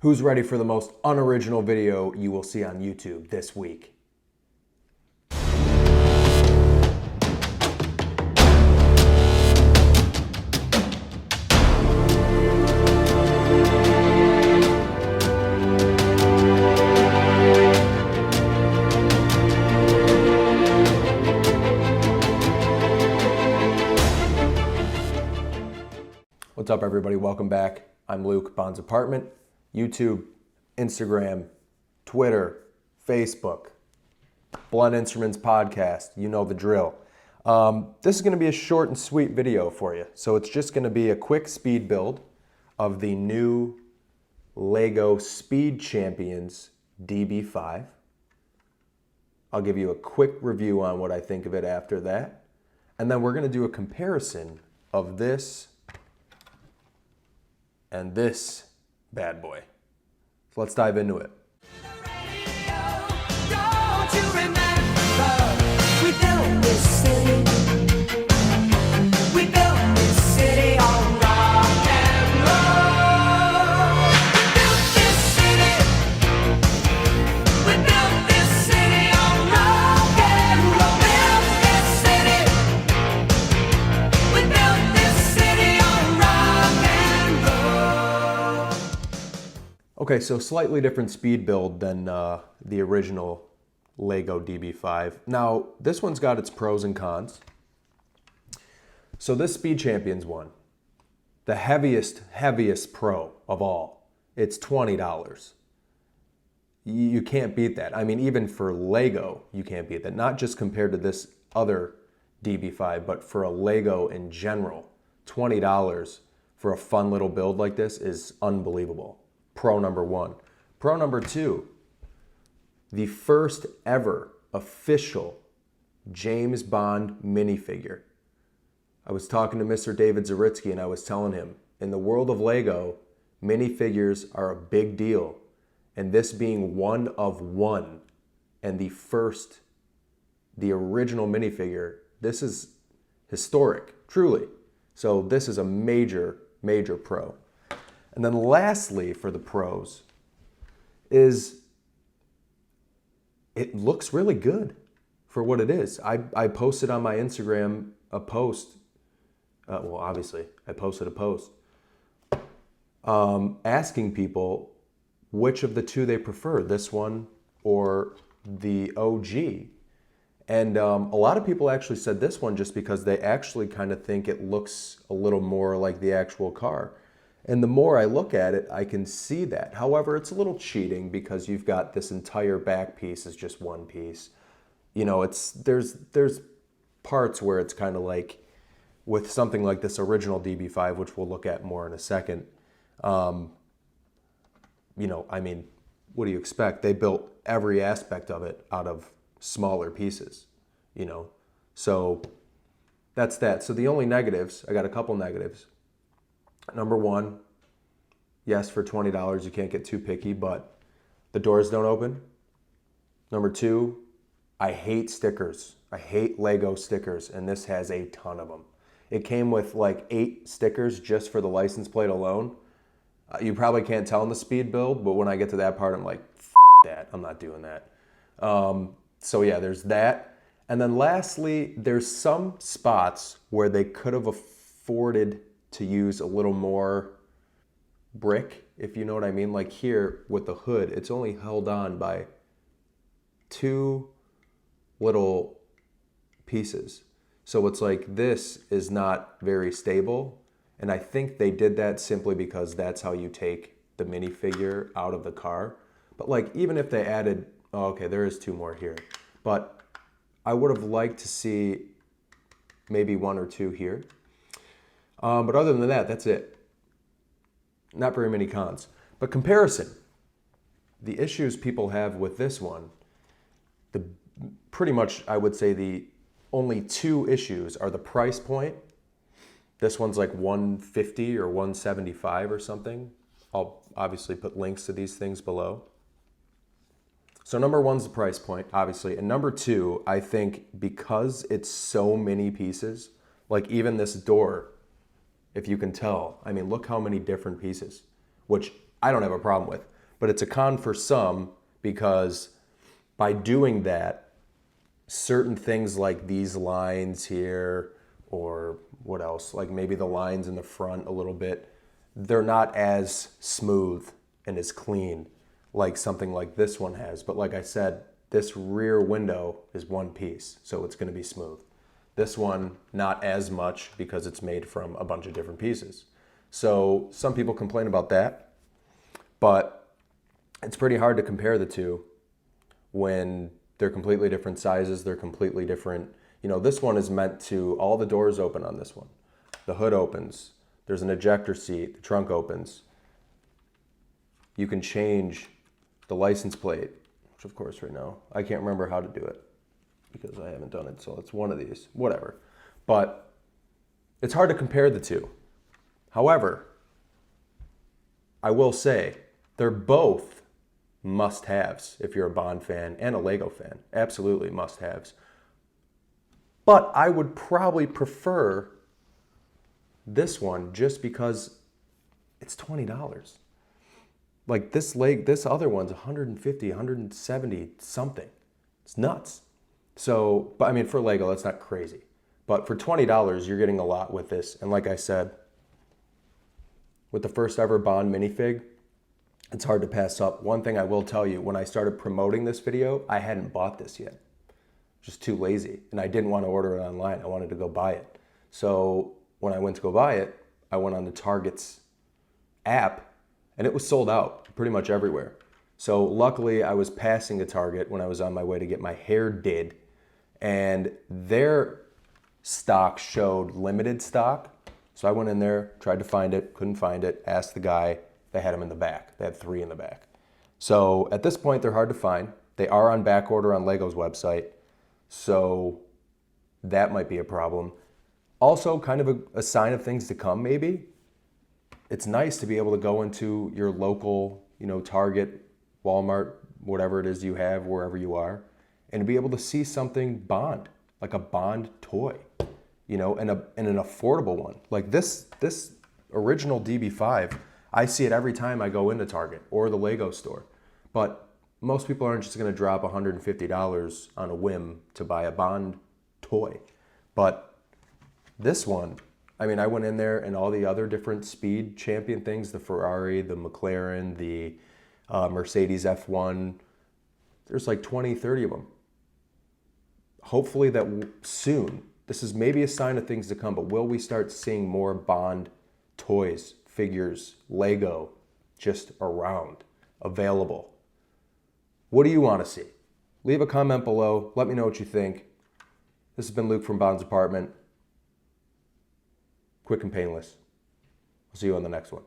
Who's ready for the most unoriginal video you will see on YouTube this week? What's up, everybody? Welcome back. I'm Luke, Bond's Apartment. YouTube, Instagram, Twitter, Facebook, Blunt Instruments Podcast. You know the drill. This is going to be a short and sweet video for you. So it's just going to be a quick speed build of the new Lego Speed Champions DB5. I'll give you a quick review on what I think of it after that. And then we're going to do a comparison of this and this bad boy. So let's dive into it. Okay, so slightly different speed build than the original Lego DB5. Now, this one's got its pros and cons. So this Speed Champions one, the heaviest pro of all, it's $20. You can't beat that. I mean, even for Lego, you can't beat that. Not just compared to this other DB5, but for a Lego in general, $20 for a fun little build like this is unbelievable. Pro number one. Pro number two, the first ever official James Bond minifigure. I was talking to Mr. David Zaritsky and I was telling him, in the world of Lego, minifigures are a big deal. And this being one of one and the original minifigure, this is historic, truly. So this is a major, major pro. And then lastly, for the pros, is it looks really good for what it is. I posted on my Instagram a post. Well, obviously, I posted a post asking people which of the two they prefer, this one or the OG. And a lot of people actually said this one just because they actually kind of think it looks a little more like the actual car. And the more I look at it, I can see that. However, it's a little cheating because you've got this entire back piece is just one piece. You know, there's parts where it's kind of like with something like this original DB5, which we'll look at more in a second. You know, I mean, what do you expect? They built every aspect of it out of smaller pieces, you know. So that's that. So the only negatives, I got a couple negatives. Number one, yes, for $20, you can't get too picky, but the doors don't open. Number two, I hate stickers. I hate Lego stickers, and this has a ton of them. It came with like 8 stickers just for the license plate alone. You probably can't tell in the speed build, but when I get to that part, I'm like, F that, I'm not doing that. So yeah, there's that. And then lastly, there's some spots where they could have afforded to use a little more brick, if you know what I mean. Like here with the hood, it's only held on by 2 little pieces. So it's like this is not very stable. And I think they did that simply because that's how you take the minifigure out of the car. But like even if they added, oh, okay, there is 2 more here. But I would have liked to see maybe 1 or 2 here. But other than that, that's it. Not very many cons. But comparison. The issues people have with this one, pretty much I would say the only 2 issues are the price point. This one's like $150 or $175 or something. I'll obviously put links to these things below. So number 1's the price point, obviously. And number 2, I think because it's so many pieces, like even this door, if you can tell, I mean, look how many different pieces, which I don't have a problem with. But it's a con for some because by doing that, certain things like these lines here, or what else, like maybe the lines in the front a little bit, they're not as smooth and as clean like something like this one has. But like I said, this rear window is one piece, so it's going to be smooth. This one, not as much because it's made from a bunch of different pieces. So some people complain about that, but it's pretty hard to compare the two when they're completely different sizes, they're completely different. You know, this one is meant to, all the doors open on this one. The hood opens, there's an ejector seat, the trunk opens. You can change the license plate, which of course right now, I can't remember how to do it because I haven't done it, so it's one of these, whatever. But it's hard to compare the two. However, I will say they're both must-haves if you're a Bond fan and a Lego fan. Absolutely must-haves. But I would probably prefer this one just because it's $20. Like this other one's 150, 170 something. It's nuts. So, but I mean, for Lego, that's not crazy. But for $20, you're getting a lot with this. And like I said, with the first ever Bond minifig, it's hard to pass up. One thing I will tell you, when I started promoting this video, I hadn't bought this yet. Just too lazy. And I didn't want to order it online. I wanted to go buy it. So when I went to go buy it, I went on the Target's app and it was sold out pretty much everywhere. So luckily I was passing a Target when I was on my way to get my hair did, and their stock showed limited stock. So I went in there, tried to find it, couldn't find it, asked the guy. They had them in the back. They had 3 in the back. So at this point, they're hard to find. They are on back order on Lego's website. So that might be a problem. Also, kind of a sign of things to come, maybe. It's nice to be able to go into your local, Target, Walmart, whatever it is you have, wherever you are, and to be able to see something Bond, like a Bond toy, and an affordable one. Like this original DB5, I see it every time I go into Target or the Lego store. But most people aren't just going to drop $150 on a whim to buy a Bond toy. But this one, I mean, I went in there and all the other different speed champion things, the Ferrari, the McLaren, the Mercedes F1, there's like 20, 30 of them. Hopefully that soon, this is maybe a sign of things to come, but will we start seeing more Bond toys, figures, Lego, just around, available? What do you want to see? Leave a comment below. Let me know what you think. This has been Luke from Bond's Apartment. Quick and painless. I'll see you on the next one.